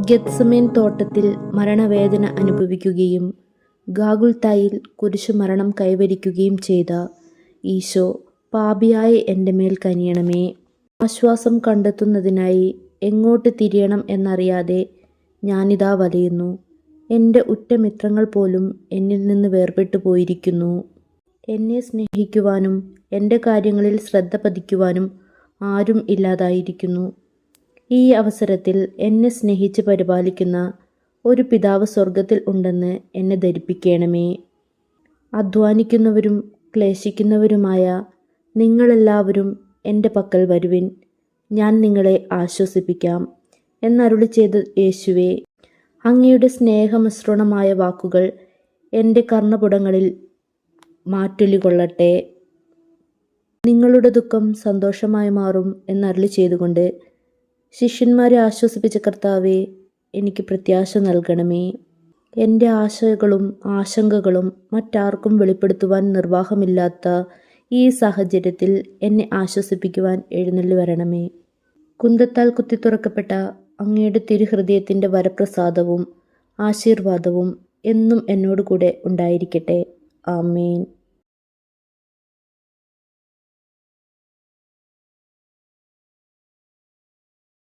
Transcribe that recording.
ഗെത്സമേൻ തോട്ടത്തിൽ മരണവേദന അനുഭവിക്കുകയും ഗാഗുൽത്തായിൽ കുരിശുമരണം കൈവരിക്കുകയും ചെയ്ത ഈശോ, പാപിയായ എൻ്റെ മേൽ കനിയണമേ. ആശ്വാസം കണ്ടെത്തുന്നതിനായി എങ്ങോട്ട് തിരിയണം എന്നറിയാതെ ഞാനിതാ വലയുന്നു. എൻ്റെ ഉറ്റമിത്രങ്ങൾ പോലും എന്നിൽ നിന്ന് വേർപെട്ടു പോയിരിക്കുന്നു. എന്നെ സ്നേഹിക്കുവാനും എൻ്റെ കാര്യങ്ങളിൽ ശ്രദ്ധ പതിക്കുവാനും ആരും ഇല്ലാതായിരിക്കുന്നു. ഈ അവസരത്തിൽ എന്നെ സ്നേഹിച്ച് പരിപാലിക്കുന്ന ഒരു പിതാവ് സ്വർഗത്തിൽ ഉണ്ടെന്ന് എന്നെ ധരിപ്പിക്കണമേ. അധ്വാനിക്കുന്നവരും ക്ലേശിക്കുന്നവരുമായ നിങ്ങളെല്ലാവരും എൻ്റെ പക്കൽ വരുവിൻ, ഞാൻ നിങ്ങളെ ആശ്വസിപ്പിക്കാം എന്നരുളി ചെയ്ത യേശുവേ, അങ്ങയുടെ സ്നേഹമിശ്രണമായ വാക്കുകൾ എൻ്റെ കർണപുടങ്ങളിൽ മാറ്റൊലി കൊള്ളട്ടെ. നിങ്ങളുടെ ദുഃഖം സന്തോഷമായി മാറും എന്നരുളി ചെയ്തുകൊണ്ട് ശിഷ്യന്മാരെ ആശ്വസിപ്പിച്ച കർത്താവേ, എനിക്ക് പ്രത്യാശ നൽകണമേ. എൻ്റെ ആശകളും ആശങ്കകളും മറ്റാർക്കും വെളിപ്പെടുത്തുവാൻ നിർവാഹമില്ലാത്ത ഈ സാഹചര്യത്തിൽ എന്നെ ആശ്വസിപ്പിക്കുവാൻ എഴുന്നള്ളി വരണമേ. കുന്തത്താൽ കുത്തി തുറക്കപ്പെട്ട അങ്ങയുടെ തിരുഹൃദയത്തിൻ്റെ വരപ്രസാദവും ആശീർവാദവും എന്നും എന്നോട് കൂടെ ഉണ്ടായിരിക്കട്ടെ. ആമേൻ.